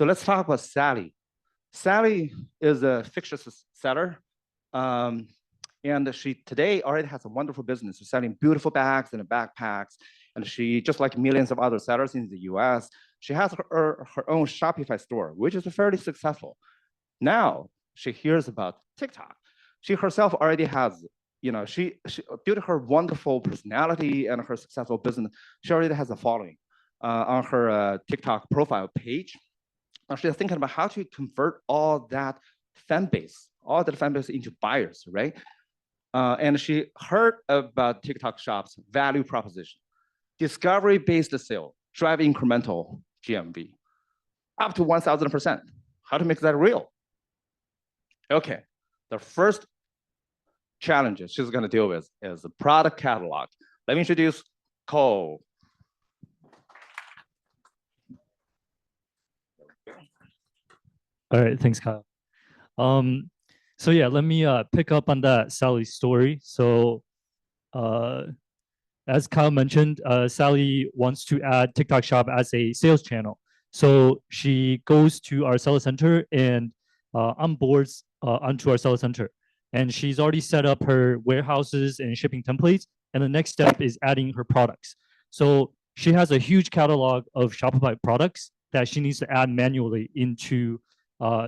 So let's talk about Sally. Sally is a fictitious seller. And she today already has a wonderful business. She's selling beautiful bags and backpacks. And she, just like millions of other sellers in the US, she has her own Shopify store, which is fairly successful. Now she hears about TikTok. She herself already has, she due to her wonderful personality and her successful business, she already has a following on her TikTok profile page. And she's thinking about how to convert all that fan base into buyers, right? And she heard about TikTok Shop's value proposition, discovery-based sale, drive incremental GMV, up to 1,000%. How to make that real? Okay, the first challenge she's going to deal with is the product catalog. Let me introduce Cole. All right, thanks, Kyle. So yeah, let me pick up on that Sally story. So as Kyle mentioned, Sally wants to add TikTok Shop as a sales channel. So she goes to our seller center and onboards onto our seller center. And she's already set up her warehouses and shipping templates. And the next step is adding her products. So she has a huge catalog of Shopify products that she needs to add manually into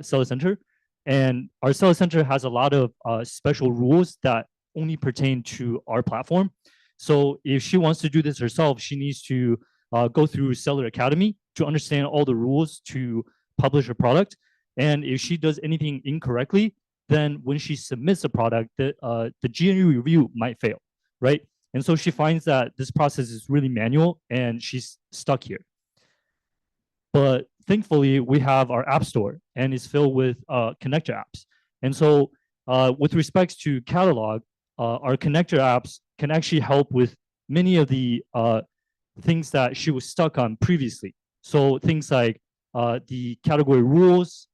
seller center. And our seller center has a lot of special rules that only pertain to our platform. So if she wants to do this herself, she needs to go through Seller Academy to understand all the rules to publish her product. And if she does anything incorrectly, then when she submits a product, the GNU review might fail, right? And so she finds that this process is really manual and she's stuck here. But thankfully, we have our app store and it's filled with connector apps. And so with respects to catalog, our connector apps can actually help with many of the things that she was stuck on previously. So things like the category rules,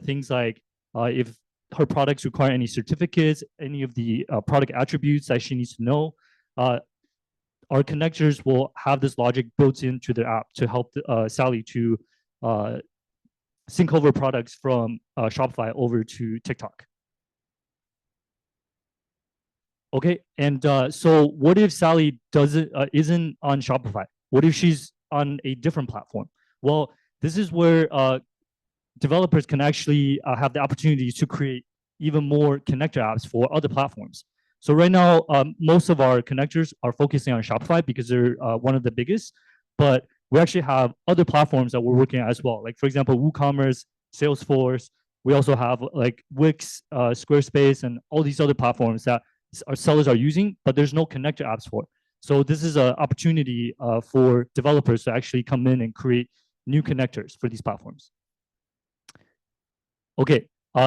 things like if her products require any certificates, any of the product attributes that she needs to know. Our connectors will have this logic built into the app to help Sally to sync over products from Shopify over to TikTok. Okay, and so what if Sally isn't on Shopify? What if she's on a different platform? Well, this is where developers can actually have the opportunity to create even more connector apps for other platforms. So right now, most of our connectors are focusing on Shopify because they're one of the biggest, but we actually have other platforms that we're working on as well. Like for example, WooCommerce, Salesforce. We also have like Wix, Squarespace, and all these other platforms that our sellers are using, but there's no connector apps for. So this is an opportunity for developers to actually come in and create new connectors for these platforms. Okay,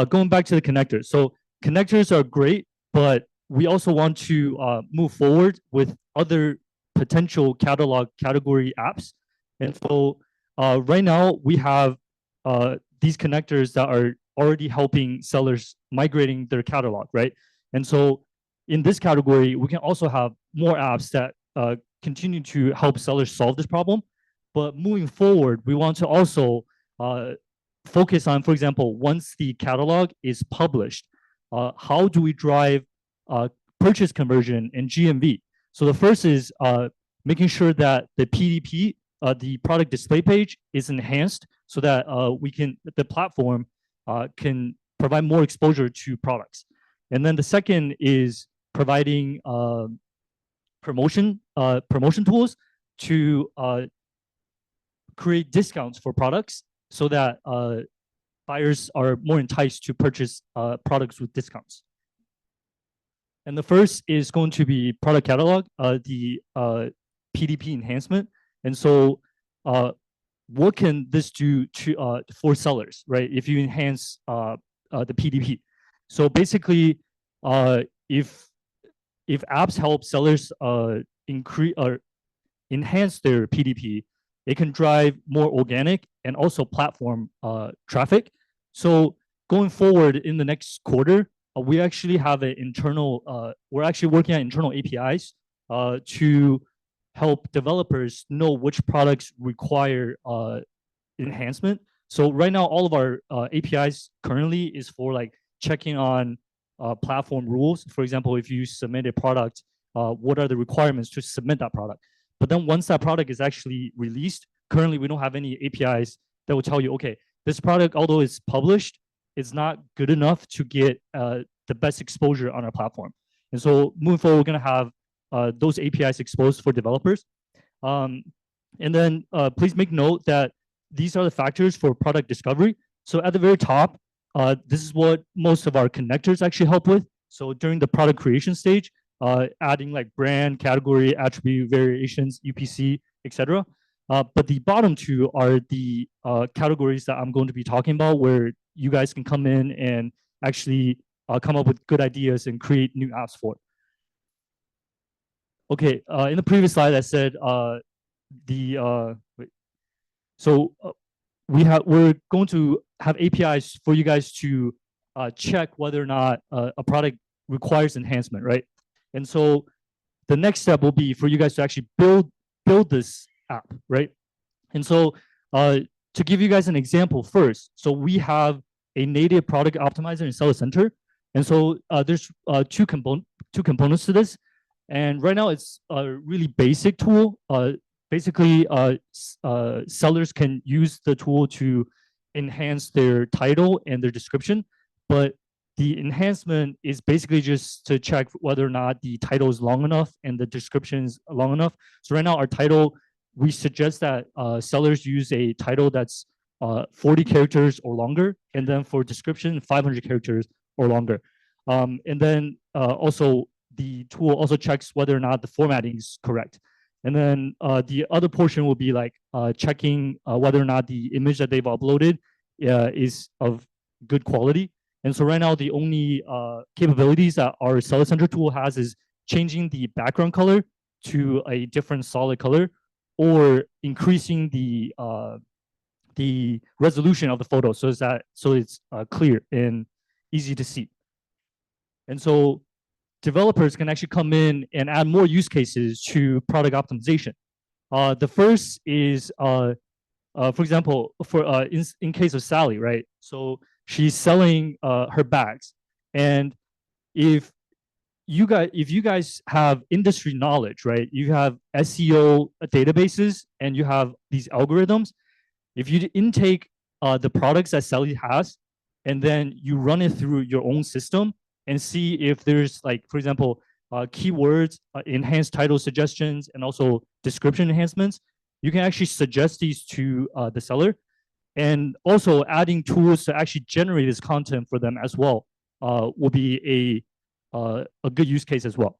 going back to the connectors. So connectors are great, but we also want to move forward with other potential catalog category apps. And so right now we have these connectors that are already helping sellers migrating their catalog, right? And so in this category, we can also have more apps that continue to help sellers solve this problem. But moving forward, we want to also focus on, for example, once the catalog is published, how do we drive purchase conversion and GMV? So the first is making sure that the PDP, the product display page, is enhanced so that the platform can provide more exposure to products. And then the second is providing promotion tools to create discounts for products so that buyers are more enticed to purchase products with discounts. And the first is going to be product catalog, the PDP enhancement. And so what can this do for sellers, right? If you enhance the PDP. So basically, if apps help sellers increase or enhance their PDP, it can drive more organic and also platform traffic. So going forward in the next quarter, we actually have an internal, we're actually working on internal APIs to help developers know which products require enhancement. So right now, all of our APIs currently is for like checking on platform rules. For example, if you submit a product, what are the requirements to submit that product? But then once that product is actually released, currently we don't have any APIs that will tell you, okay, this product, although it's published, it's not good enough to get the best exposure on our platform. And so moving forward, we're going to have those APIs exposed for developers. And then please make note that these are the factors for product discovery. So at the very top, this is what most of our connectors actually help with. So during the product creation stage, adding like brand, category, attribute, variations, UPC, etc. But the bottom two are the categories that I'm going to be talking about, where you guys can come in and actually come up with good ideas and create new apps for. Okay, in the previous slide, I said we're going to have APIs for you guys to check whether or not a product requires enhancement, right? And so the next step will be for you guys to actually build this app, right? And so to give you guys an example first, so we have a native product optimizer in Seller Center. And so there's two components to this. And right now it's a really basic tool. Basically, sellers can use the tool to enhance their title and their description, but the enhancement is basically just to check whether or not the title is long enough and the description is long enough. So right now our title, we suggest that sellers use a title that's 40 characters or longer, and then for description, 500 characters or longer. And then also the tool also checks whether or not the formatting is correct. And then the other portion will be like checking whether or not the image that they've uploaded is of good quality. And so right now, the only capabilities that our Seller Center tool has is changing the background color to a different solid color, or increasing the resolution of the photo so it's clear and easy to see. And so developers can actually come in and add more use cases to product optimization. The first is, for example, in case of Sally, right? So she's selling her bags, and if you guys have industry knowledge, right? You have SEO databases and you have these algorithms. If you intake the products that Sally has, and then you run it through your own system and see if there's, like, for example, keywords, enhanced title suggestions, and also description enhancements, you can actually suggest these to the seller. And also adding tools to actually generate this content for them as well will be a good use case as well.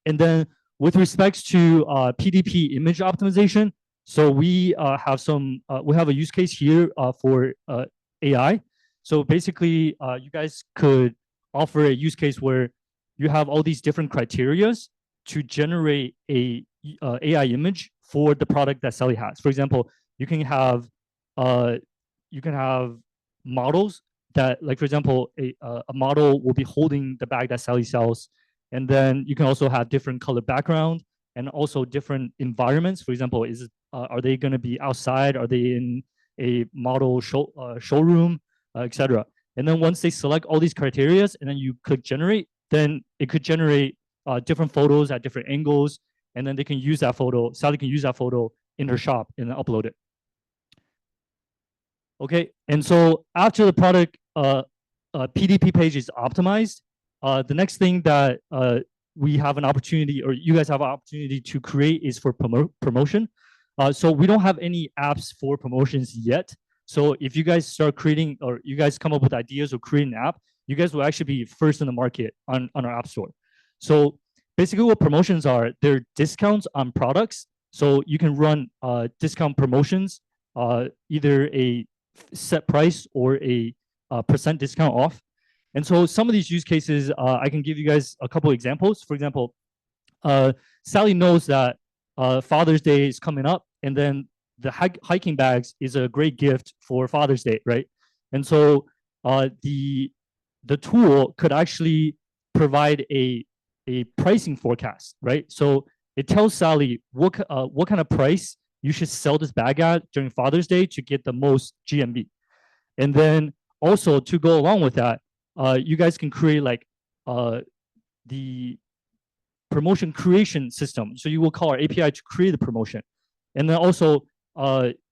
And then with respects to PDP image optimization, so we have a use case here for AI. So basically, you guys could offer a use case where you have all these different criterias to generate a AI image for the product that Sally has. For example, you can have models that, like, for example, a model will be holding the bag that Sally sells, and then you can also have different color background and also different environments. For example, are they going to be outside? Are they in a model showroom, etc. And then once they select all these criteria and then you click generate, then it could generate different photos at different angles, and then they can use that photo. Sally can use that photo in her shop and then upload it. Okay, and so after the product PDP page is optimized, the next thing that we have an opportunity, or you guys have an opportunity to create, is for promotion. So we don't have any apps for promotions yet. So if you guys start creating, or you guys come up with ideas or create an app, you guys will actually be first in the market on our app store. So basically what promotions are, they're discounts on products. So you can run discount promotions, either a set price or a percent discount off. And so some of these use cases, I can give you guys a couple examples. For example, Sally knows that Father's Day is coming up, and then the hiking bags is a great gift for Father's Day, right? And so the tool could actually provide a pricing forecast, right? So it tells Sally what kind of price you should sell this bag at during Father's Day to get the most GMV. And then also to go along with that, you guys can create like the promotion creation system. So you will call our API to create the promotion. And then also,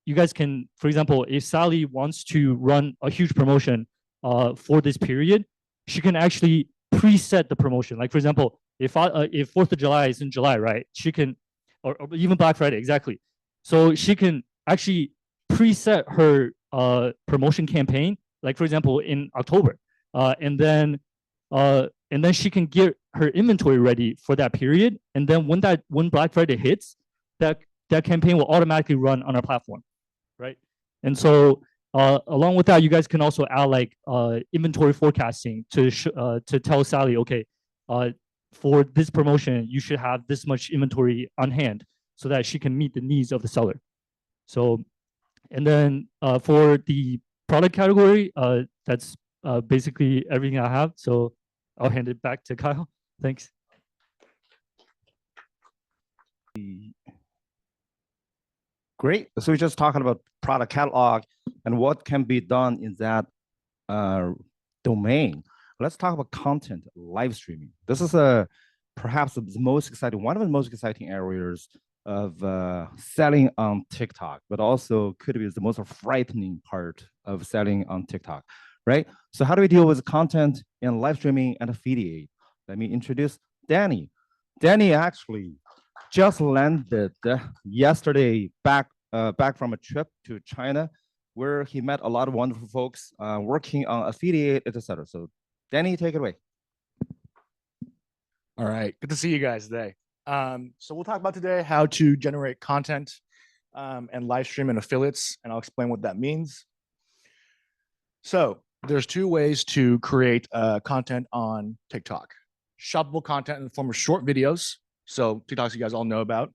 you guys can, for example, if Sally wants to run a huge promotion for this period, she can actually preset the promotion. Like for example, if 4th of July is in July, right? She can, or even Black Friday, exactly. So she can actually preset her promotion campaign, like for example, in October, and then she can get her inventory ready for that period. And then when Black Friday hits, that campaign will automatically run on our platform, right? And so along with that, you guys can also add like inventory forecasting to tell Sally, okay, for this promotion, you should have this much inventory on hand so that she can meet the needs of the seller. So, and then for the product category, that's basically everything I have. So I'll hand it back to Kyle. Thanks. Great. So we're just talking about product catalog and what can be done in that domain. Let's talk about content live streaming. This is perhaps the most exciting, one of the most exciting areas of selling on TikTok, but also could be the most frightening part of selling on TikTok, right? So how do we deal with content and live streaming and affiliate? Let me introduce Danny. Danny actually just landed yesterday back from a trip to China, where he met a lot of wonderful folks working on affiliate, etc. So Danny, take it away. All right, good to see you guys today. So we'll talk about today how to generate content and live stream and affiliates, and I'll explain what that means. So there's two ways to create content on TikTok. Shoppable content in the form of short videos, so TikToks you guys all know about,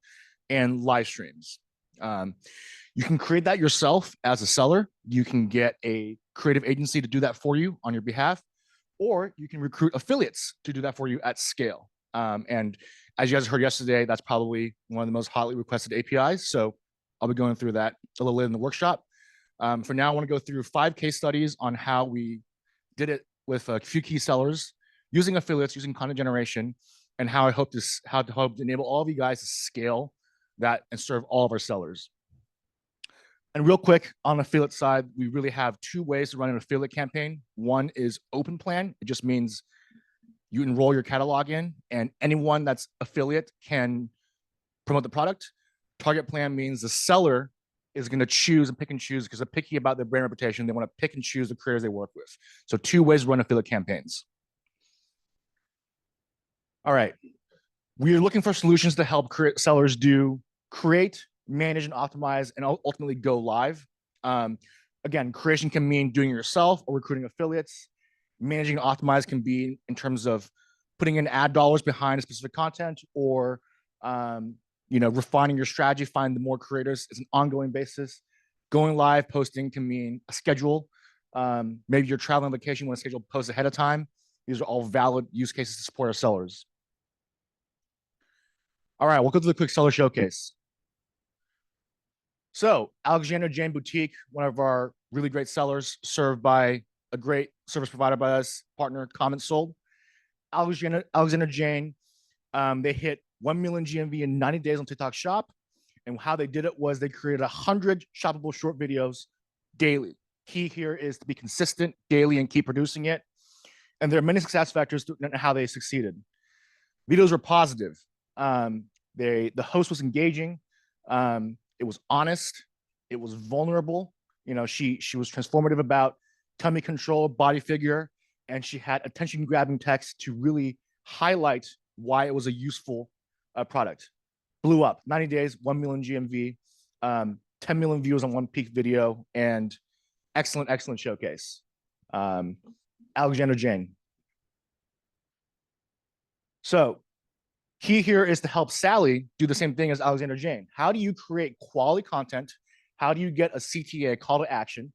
and live streams. You can create that yourself as a seller. You can get a creative agency to do that for you on your behalf, or you can recruit affiliates to do that for you at scale. And as you guys heard yesterday, that's probably one of the most hotly requested APIs. So I'll be going through that a little later in the workshop. For now, I want to go through 5 case studies on how we did it with a few key sellers using affiliates, using content generation, and how I hope to enable all of you guys to scale that and serve all of our sellers. And real quick, on the affiliate side, we really have 2 ways to run an affiliate campaign. One is open plan. It just means you enroll your catalog in, and anyone that's affiliate can promote the product. Target plan means the seller is going to choose and pick and choose because they're picky about their brand reputation. They want to pick and choose the creators they work with. So 2 ways to run affiliate campaigns. All right. We're looking for solutions to help sellers create, manage, and optimize, and ultimately go live. Again, creation can mean doing it yourself or recruiting affiliates. Managing and optimize can be in terms of putting in ad dollars behind a specific content, or refining your strategy, find the more creators. It's an ongoing basis. Going live posting can mean a schedule. Maybe you're traveling on vacation, want to schedule posts ahead of time. These are all valid use cases to support our sellers. All right, we'll go through the quick seller showcase. So Alexander Jane Boutique, one of our really great sellers, served by a great service provider by us, partner, Comments Sold. Alexander Jane, they hit 1 million GMV in 90 days on TikTok Shop. And how they did it was they created 100 shoppable short videos daily. Key here is to be consistent daily and keep producing it. And there are many success factors to how they succeeded. Videos were positive. The host was engaging. It was honest. It was vulnerable. She was transformative about tummy control, body figure, and she had attention-grabbing text to really highlight why it was a useful product. Blew up. 90 days, 1 million GMV, 10 million views on one peak video, and excellent showcase. Alexander Jane. So key here is to help Sally do the same thing as Alexander Jane. How do you create quality content? How do you get a CTA, call to action?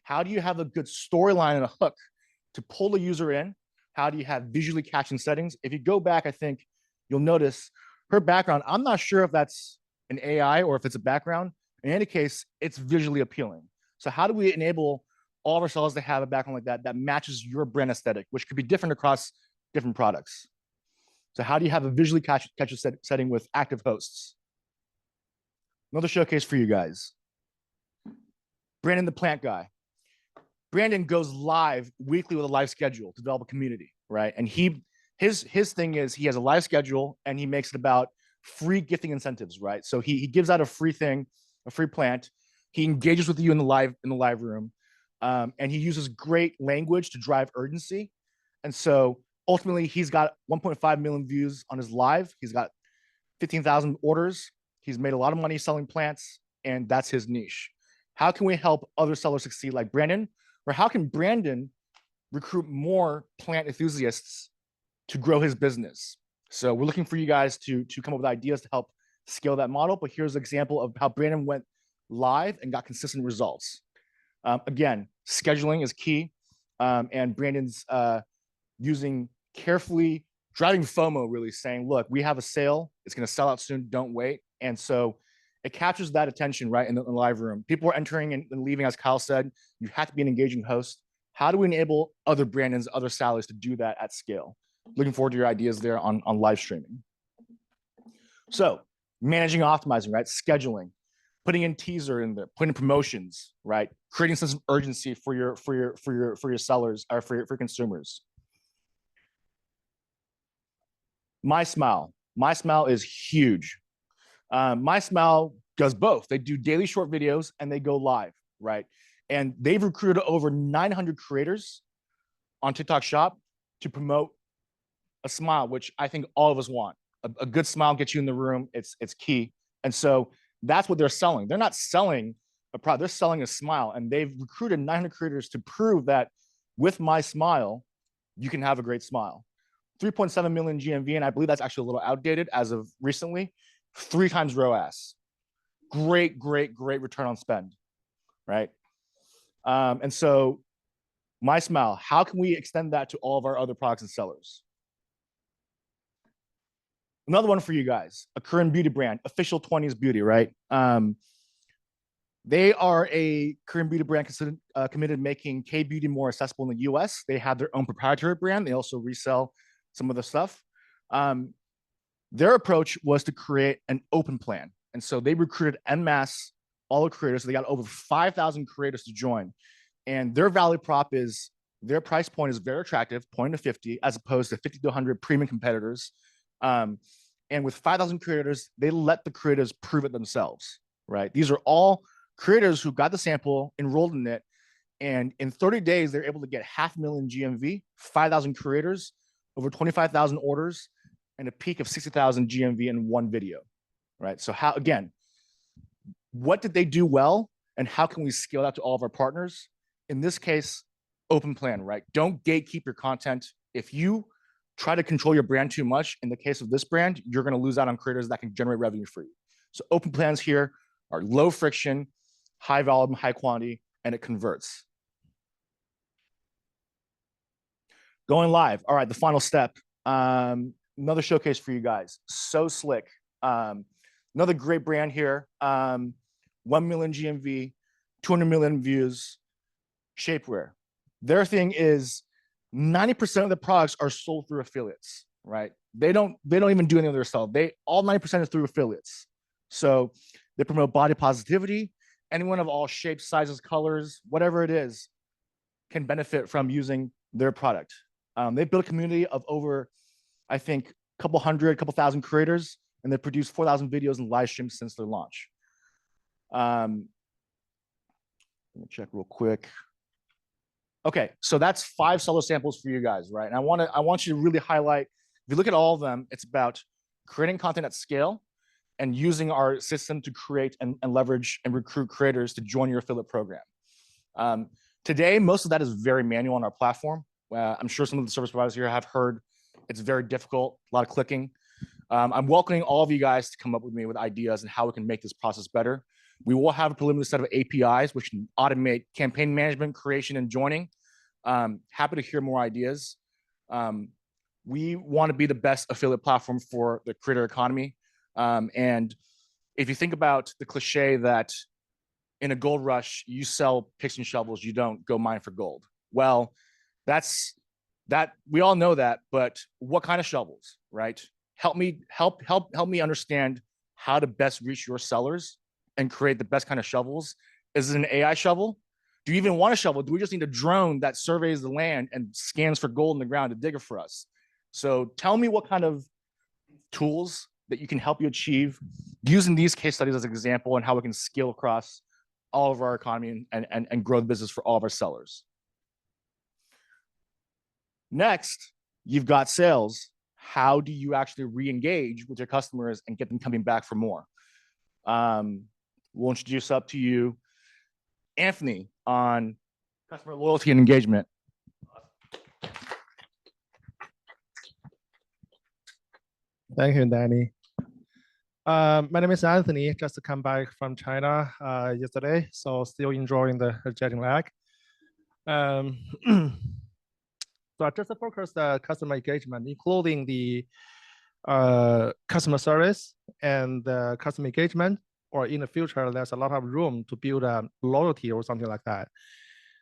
How do you have a good storyline and a hook to pull the user in? How do you have visually catching settings? If you go back, I think you'll notice her background. I'm not sure if that's an AI or if it's a background, In any case, it's visually appealing. So how do we enable all of our sellers to have a background like that that matches your brand aesthetic, which could be different across different products? So how do you have a visually catchy setting with active hosts? Another showcase for you guys. Brandon the Plant Guy. Brandon goes live weekly with a live schedule to develop a community, right? And his thing is he has a live schedule and he makes it about free gifting incentives, right? So he gives out a free thing, a free plant. He engages with you in the live room, and he uses great language to drive urgency. And so ultimately, he's got 1.5 million views on his live. He's got 15,000 orders. He's made a lot of money selling plants, and that's his niche. How can we help other sellers succeed like Brandon? Or how can Brandon recruit more plant enthusiasts to grow his business? So we're looking for you guys to come up with ideas to help scale that model. But here's an example of how Brandon went live and got consistent results. Again, scheduling is key. And Brandon's using carefully, driving FOMO, really saying, look, we have a sale. It's going to sell out soon. Don't wait. And so it captures that attention, right, in the live room. People are entering and leaving, as Kyle said. You have to be an engaging host. How do we enable other Brandons, other Sallys to do that at scale? Looking forward to your ideas there on live streaming. So managing, optimizing, right? Scheduling, putting in teaser in there, putting in promotions, right? Creating some sense of urgency for your sellers or for your consumers. My Smile is huge. My Smile does both. They do daily short videos and they go live, right? And they've recruited over 900 creators on TikTok Shop to promote a smile, which I think all of us want. A good smile gets you in the room. It's key. And so that's what they're selling. They're not selling a product. They're selling a smile. And they've recruited 900 creators to prove that with My Smile, you can have a great smile. 3.7 million GMV, and I believe that's actually a little outdated as of recently. 3 times ROAS. Great return on spend, right? And so My Smile, how can we extend that to all of our other products and sellers? Another one for you guys, a Korean beauty brand, Official 20s Beauty, right? They are a Korean beauty brand committed to making K-beauty more accessible in the US. They have their own proprietary brand. They also resell some of the stuff. Their approach was to create an open plan. And so they recruited en masse all the creators. So they got over 5,000 creators to join. And their value prop is, their price point is very attractive, 20 to 50, as opposed to 50 to 100 premium competitors. And with 5,000 creators, they let the creators prove it themselves, right? These are all creators who got the sample, enrolled in it, and in 30 days, they're able to get 500,000 GMV, 5,000 creators, over 25,000 orders, and a peak of 60,000 GMV in one video, right? So how, again, what did they do well, and how can we scale that to all of our partners? In this case, open plan, right? Don't gatekeep your content. If you try to control your brand too much, in the case of this brand, you're going to lose out on creators that can generate revenue for you. So open plans here are low friction, high volume, high quantity, and it converts. Going live. All right, the final step. Another showcase for you guys. So Slick. Another great brand here. 1 million GMV, 200 million views, shapewear. Their thing is 90% of the products are sold through affiliates, right? They don't even do any of their stuff. All 90% is through affiliates. So they promote body positivity. Anyone of all shapes, sizes, colors, whatever it is, can benefit from using their product. They've built a community of over, I think, a couple thousand creators, and they've produced 4,000 videos and live streams since their launch. Let me check real quick. Okay, so that's 5 seller samples for you guys, right? And I want you to really highlight, if you look at all of them, it's about creating content at scale and using our system to create and leverage and recruit creators to join your affiliate program. Today, most of that is very manual on our platform. I'm sure some of the service providers here have heard it's very difficult, a lot of clicking. I'm welcoming all of you guys to come up with me with ideas and how we can make this process better. We will have a preliminary set of APIs, which can automate campaign management, creation, and joining. Happy to hear more ideas. We want to be the best affiliate platform for the creator economy. And if you think about the cliche that in a gold rush, you sell picks and shovels, you don't go mine for gold. Well, that's that we all know that, but what kind of shovels, right? Help me understand how to best reach your sellers and create the best kind of shovels. Is it an AI shovel? Do you even want a shovel? Do we just need a drone that surveys the land and scans for gold in the ground to dig it for us? So tell me what kind of tools that you can help you achieve using these case studies as an example, and how we can scale across all of our economy and grow the business for all of our sellers. Next, you've got sales. How do you actually re-engage with your customers and get them coming back for more? We'll introduce up to you Anthony on customer loyalty and engagement. Thank you, Danny. My name is Anthony. Just come back from China yesterday, so still enjoying the jet lag. So I just focus the customer engagement, including the customer service and the customer engagement. Or in the future, there's a lot of room to build a loyalty or something like that.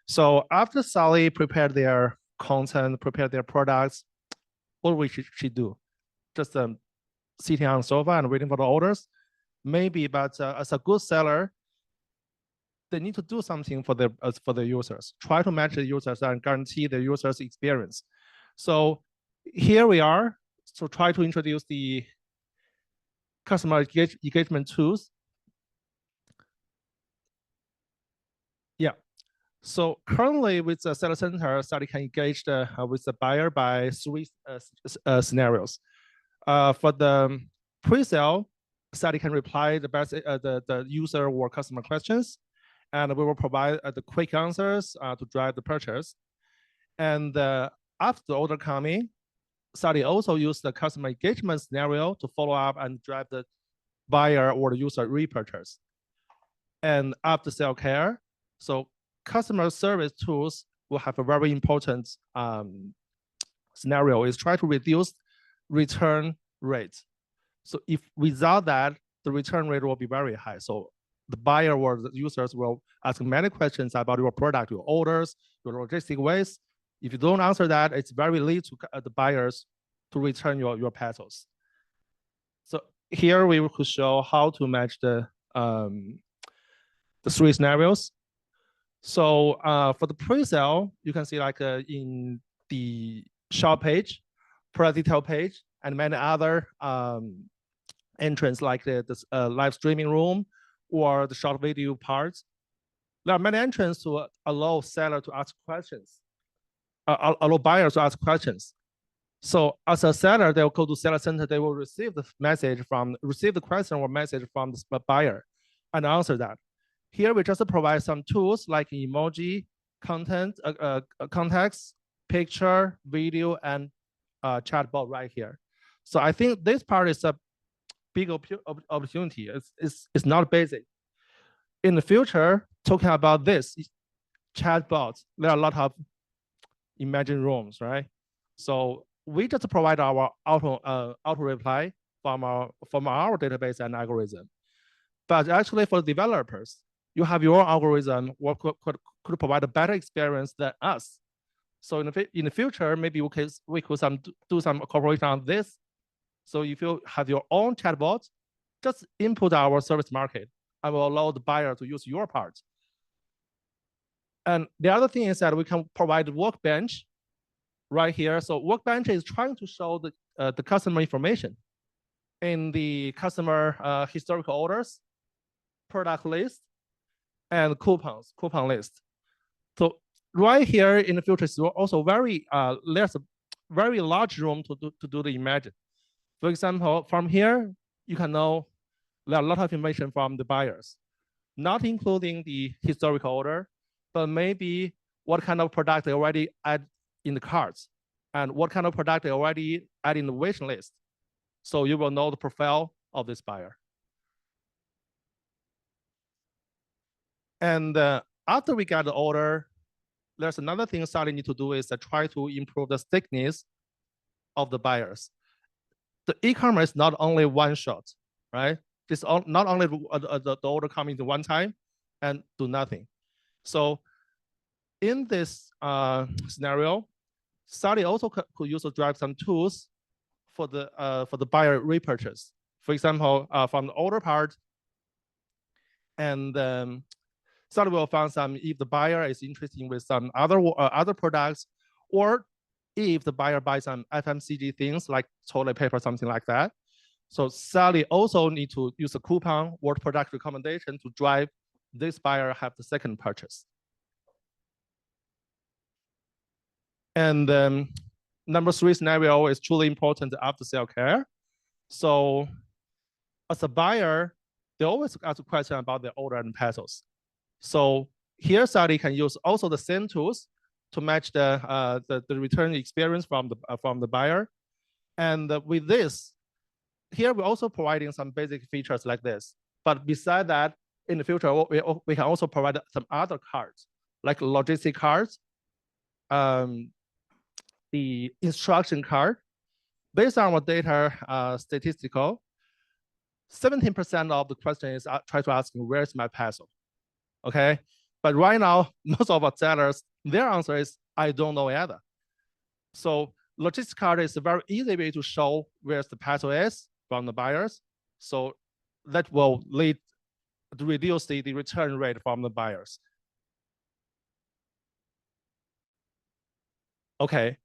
So after Sally prepared their content, prepared their products, what we should do? Just sitting on the sofa and waiting for the orders? Maybe, but as a good seller, they need to do something for the users. Try to match the users and guarantee the users' experience. So here we are. So try to introduce the customer engagement tools. Yeah. So currently with the seller center, Sally can engage with the buyer by 3 scenarios. For the pre-sale, Sally can reply the user or customer questions, and we will provide the quick answers to drive the purchase. And after the order coming, Sally also use the customer engagement scenario to follow up and drive the buyer or the user repurchase. And after sale care, so customer service tools will have a very important scenario is try to reduce return rate. So if without that, the return rate will be very high. So the buyer or the users will ask many questions about your product, your orders, your logistic ways. If you don't answer that, it's very lead to the buyers to return your parcels. So here we will show how to match the 3 scenarios. So for the pre-sale, you can see like in the shop page, product detail page, and many other entrance like the live streaming room or the short video parts. There are many entrances to allow seller to ask questions, allow buyers to ask questions. So as a seller, they'll go to seller center, they will receive the question or message from the buyer and answer that. Here we just provide some tools like emoji, content, context, picture, video, and chatbot right here. So I think this part is a big opportunity. It's not basic. In the future, talking about this chatbot, there are a lot of imagined rooms, right? So we just provide our auto reply from our database and algorithm. But actually for developers, you have your algorithm what could provide a better experience than us. So in the future, maybe we could do some cooperation on this. So if you have your own chatbot, just input our service market and will allow the buyer to use your part. And the other thing is that we can provide workbench right here. So workbench is trying to show the customer information in the customer historical orders, product list, and coupon list. So right here in the future is also there's a very large room to do the imagine. For example, from here, you can know there are a lot of information from the buyers, not including the historical order, but maybe what kind of product they already add in the carts and what kind of product they already add in the wish list. So you will know the profile of this buyer. And after we get the order, there's another thing Sally need to do is to try to improve the stickiness of the buyers. The e-commerce not only one shot, right? It's not only the order coming to one time, and do nothing. So in this scenario, Sally also could use to drive some tools for the buyer repurchase. For example, from the order part, and Sally will find some if the buyer is interested with some other products, or if the buyer buys some FMCG things like toilet paper, something like that. So Sally also need to use a coupon or product recommendation to drive this buyer have the second purchase. And number 3 scenario is truly important after sale care. So as a buyer, they always ask a question about their order and parcels. So here Sally can use also the same tools to match the return experience from the buyer. And with this, here we're also providing some basic features like this. But beside that, in the future, we can also provide some other cards, like logistic cards, the instruction card. Based on our data statistical, 17% of the question is try to ask, where's my parcel? Okay, but right now, most of our sellers, their answer is, I don't know either. So logistics card is a very easy way to show where the parcel is from the buyers. So that will lead to reduce the return rate from the buyers. Okay,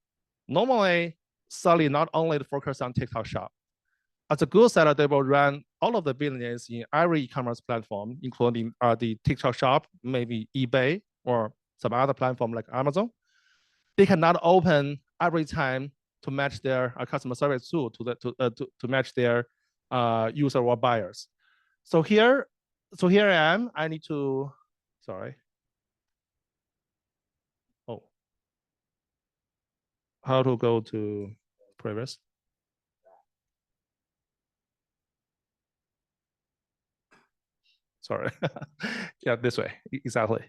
normally, Sally not only focus on TikTok Shop. As a good seller, they will run all of the business in every e-commerce platform, including the TikTok Shop, maybe eBay, or some other platform like Amazon. They cannot open every time to match their customer service tool to match their user or buyers. So here I am. I need to, sorry. Oh, how to go to previous? Sorry. Yeah, this way, exactly.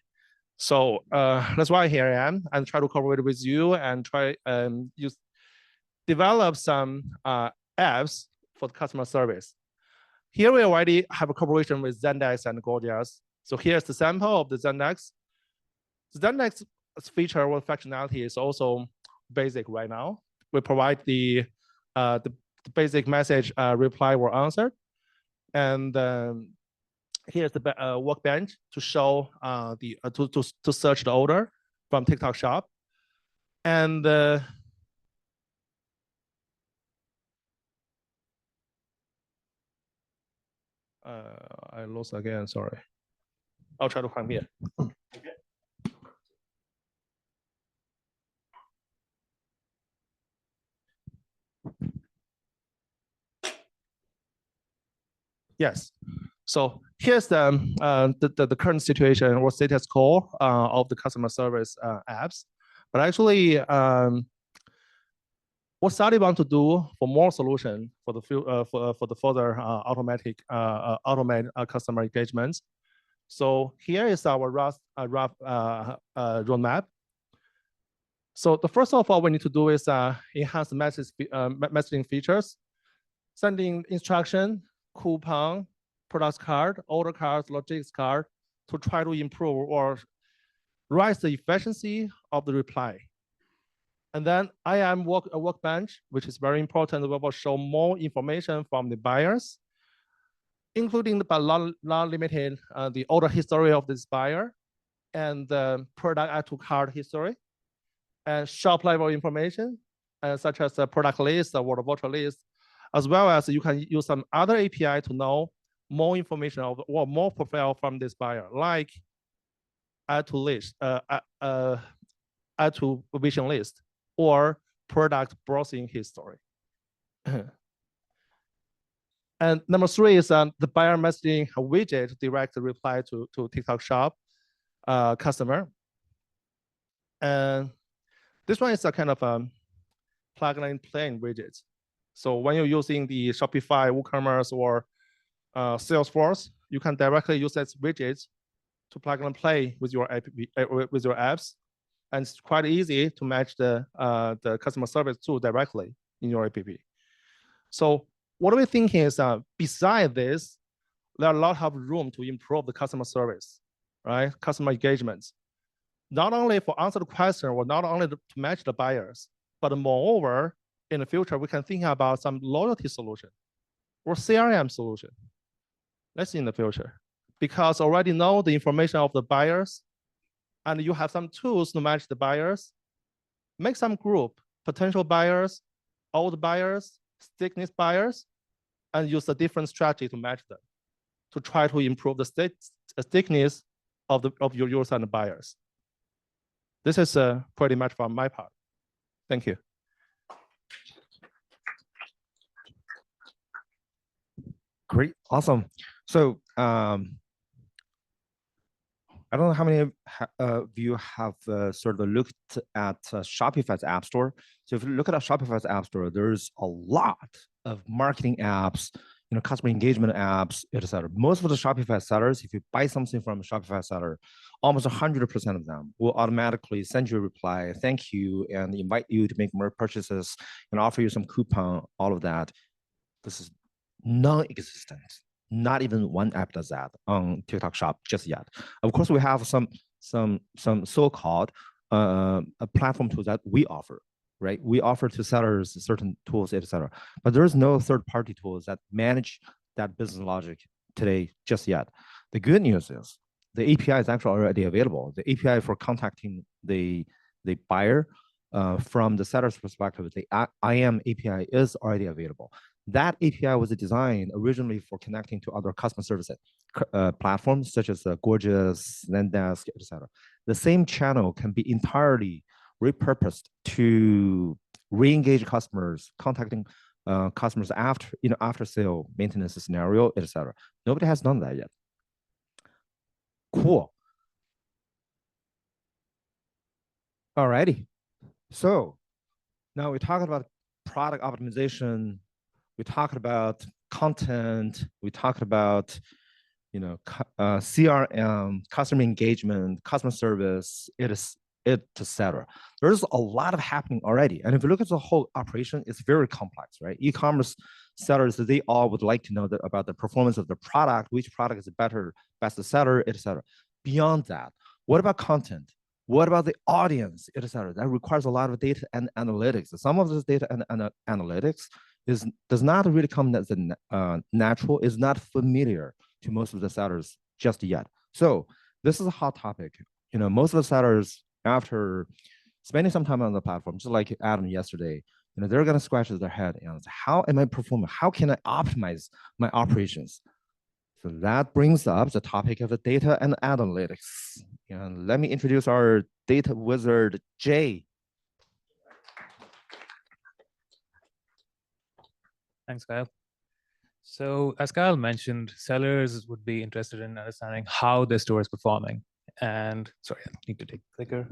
So that's why here I am and try to cooperate with you and try develop some apps for the customer service. Here we already have a cooperation with Zendesk and Gorgias. So here's the sample of the Zendesk. The Zendesk feature or functionality is also basic right now. We provide the basic message reply or answer, and here's the workbench to show to search the order from TikTok Shop, and I lost again. Sorry. I'll try to come here. Okay. Yes. So here's the current situation or status quo of the customer service apps. But actually, what Sally want to do for more solution for the further automated customer engagements. So here is our rough roadmap. So the first of all we need to do is enhance the messaging features, sending instruction, coupon, product card, order cards, logistics card to try to improve or raise the efficiency of the reply. And then IAM workbench, which is very important, we will show more information from the buyers, including but not limited the order history of this buyer and the product add to cart history and shop level information, such as the product list or the virtual list, as well as you can use some other API to know more information or more profile from this buyer, like add to list, add to vision list, or product browsing history. And number 3 is the buyer messaging widget direct reply to TikTok Shop customer. And this one is a kind of plug and play widget. So when you're using the Shopify, WooCommerce, or Salesforce, you can directly use that widget to plug and play with your app, with your apps, and it's quite easy to match the customer service tool directly in your app. So what we're thinking is, beside this, there are a lot of room to improve the customer service. right? Customer engagements, not only for answer the question or not only to match the buyers, but moreover, in the future, we can think about some loyalty solution or CRM solution. Let's see in the future, because already know the information of the buyers, and you have some tools to match the buyers. Make some group, potential buyers, old buyers, stickiness buyers, and use a different strategy to match them, to try to improve the stickiness of your users and buyers. This is pretty much from my part. Thank you. Great, awesome. So I don't know how many of you have sort of looked at Shopify's App Store. So if you look at Shopify's App Store, there's a lot of marketing apps, customer engagement apps, etc. Most of the Shopify sellers, if you buy something from a Shopify seller, almost 100% of them will automatically send you a reply, thank you, and invite you to make more purchases and offer you some coupon, all of that. This is non-existent. Not even one app does that on TikTok Shop just yet. Of course, we have some so-called platform tools that we offer, right? We offer to sellers certain tools, etc. But there is no third-party tools that manage that business logic today just yet. The good news is the API is actually already available. The API for contacting the buyer from the seller's perspective, the IAM API is already available. That API was designed originally for connecting to other customer service platforms such as Gorgias, Zendesk, etc. The same channel can be entirely repurposed to re-engage customers, contacting customers after sale maintenance scenario, etc. Nobody has done that yet. Cool. Alrighty. So now we're talking about product optimization. We talked about content. We talked about, CRM, customer engagement, customer service, etc. There's a lot of happening already. And if you look at the whole operation, it's very complex, right? E-commerce sellers, they all would like to know about the performance of the product, which product is better, best seller, etc. Beyond that, what about content? What about the audience, etc.? That requires a lot of data and analytics. Some of this data and analytics does not really come as a natural, is not familiar to most of the sellers just yet. So this is a hot topic. Most of the sellers, after spending some time on the platform, just like Adam yesterday, they're gonna scratch their head and say, how am I performing? How can I optimize my operations? So that brings up the topic of the data and analytics. And let me introduce our data wizard, Jay. Thanks, Kyle. So as Kyle mentioned, sellers would be interested in understanding how their store is performing. And sorry, I need to take a clicker.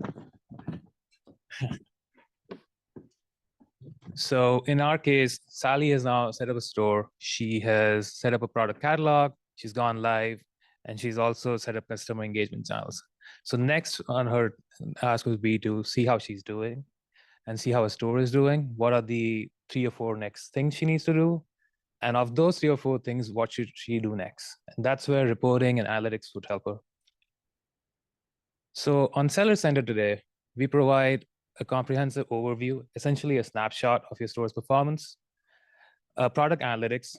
So in our case, Sally has now set up a store. She has set up a product catalog. She's gone live, and she's also set up customer engagement channels. So next on her task would be to see how she's doing and see how her store is doing. What are the 3 or 4 next things she needs to do? And of those 3 or 4 things, what should she do next? And that's where reporting and analytics would help her. So on Seller Center today, we provide a comprehensive overview, essentially a snapshot of your store's performance, product analytics,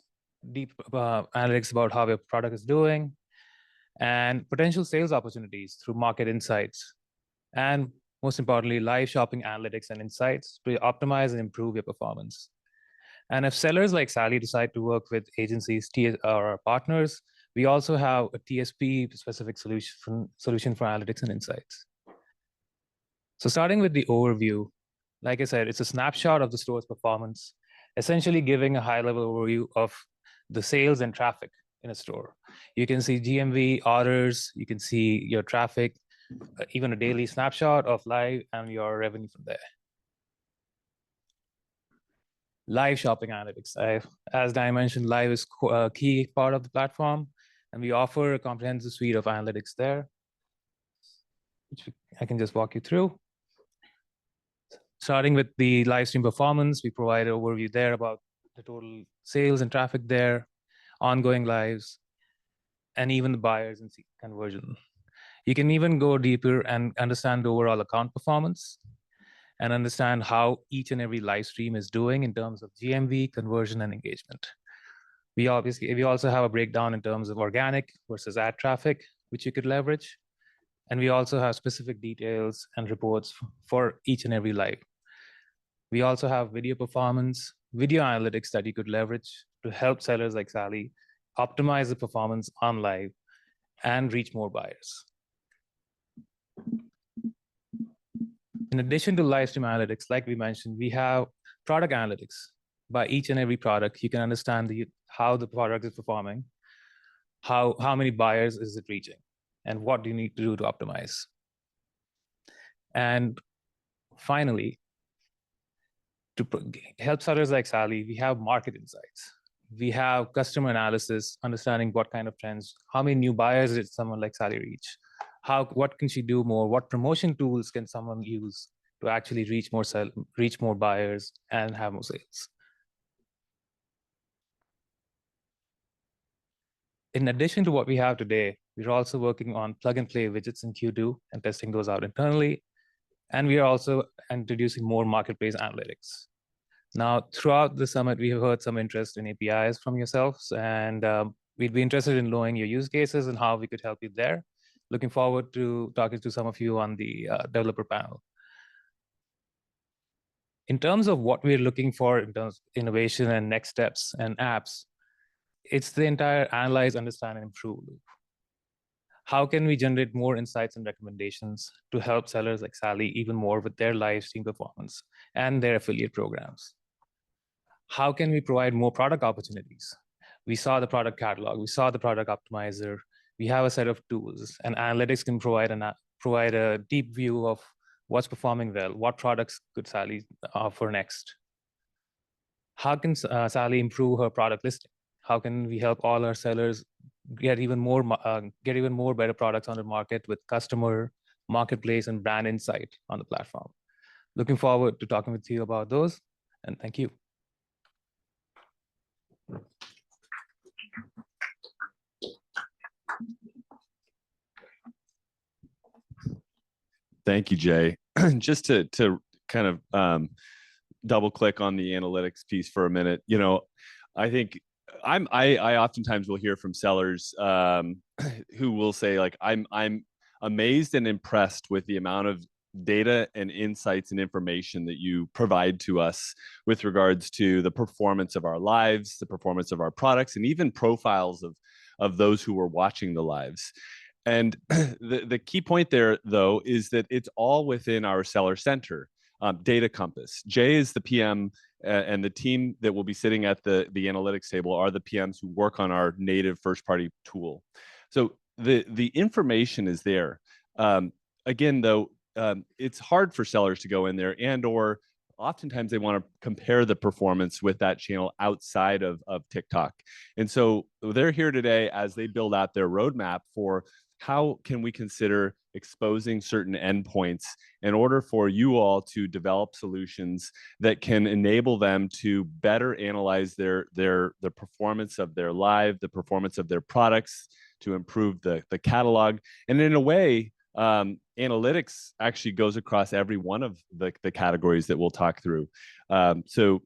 deep analytics about how your product is doing, and potential sales opportunities through market insights, and most importantly, live shopping analytics and insights to optimize and improve your performance. And if sellers like Sally decide to work with agencies or partners, we also have a TSP-specific solution for analytics and insights. So starting with the overview, like I said, it's a snapshot of the store's performance, essentially giving a high-level overview of the sales and traffic in a store. You can see GMV, orders, you can see your traffic, even a daily snapshot of live and your revenue from there. Live shopping analytics. As Diane mentioned, live is a key part of the platform, and we offer a comprehensive suite of analytics there, which I can just walk you through. Starting with the live stream performance, we provide an overview there about the total sales and traffic there, ongoing lives, and even the buyers and conversion. You can even go deeper and understand the overall account performance and understand how each and every live stream is doing in terms of GMV, conversion, and engagement. We also have a breakdown in terms of organic versus ad traffic, which you could leverage. And we also have specific details and reports for each and every live. We also have video performance, video analytics that you could leverage to help sellers like Sally optimize the performance on live and reach more buyers. In addition to live stream analytics, like we mentioned, we have product analytics. By each and every product, you can understand how the product is performing, how many buyers is it reaching, and what do you need to do to optimize. And finally, to help sellers like Sally, we have market insights. We have customer analysis, understanding what kind of trends, how many new buyers did someone like Sally reach, what can she do more, what promotion tools can someone use to actually reach more buyers and have more sales. In addition to what we have today, we're also working on plug and play widgets in Q2 and testing those out internally. And we are also introducing more marketplace analytics. Now, throughout the summit, we have heard some interest in APIs from yourselves, and we'd be interested in knowing your use cases and how we could help you there. Looking forward to talking to some of you on the developer panel. In terms of what we're looking for in terms of innovation and next steps and apps, it's the entire analyze, understand, and improve loop. How can we generate more insights and recommendations to help sellers like Sally even more with their live stream performance and their affiliate programs? How can we provide more product opportunities? We saw the product catalog, we saw the product optimizer, we have a set of tools, and analytics can provide a deep view of what's performing well, what products could Sally offer next. How can Sally improve her product listing? How can we help all our sellers get even more better products on the market with customer, marketplace, and brand insight on the platform? Looking forward to talking with you about those, and thank you. Thank you, Jay. Just to kind of double click on the analytics piece for a minute, I think I oftentimes will hear from sellers who will say, like, I'm amazed and impressed with the amount of data and insights and information that you provide to us with regards to the performance of our lives, the performance of our products, and even profiles of those who are watching the lives. And the key point there, though, is that it's all within our seller center, Data Compass. Jay is the PM, and the team that will be sitting at the analytics table are the PMs who work on our native first-party tool. So the information is there. Again, though, it's hard for sellers to go in there, or oftentimes they want to compare the performance with that channel outside of TikTok. And so they're here today as they build out their roadmap for how can we consider exposing certain endpoints in order for you all to develop solutions that can enable them to better analyze the performance of their live, the performance of their products, to improve the catalog. And in a way, analytics actually goes across every one of the categories that we'll talk through. So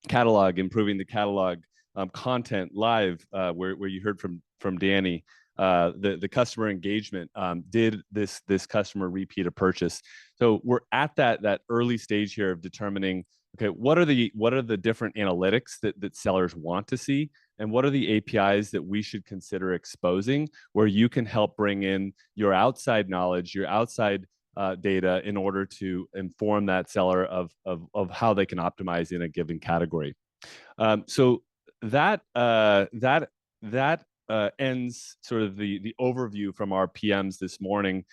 catalog, improving the catalog, content, live, where you heard from Danny, the customer engagement, did this customer repeat a purchase? So we're at that early stage here of determining, okay, what are the different analytics that sellers want to see, and what are the APIs that we should consider exposing, where you can help bring in your outside knowledge, your outside data, in order to inform that seller of how they can optimize in a given category. So that ends sort of the overview from our PMs this morning.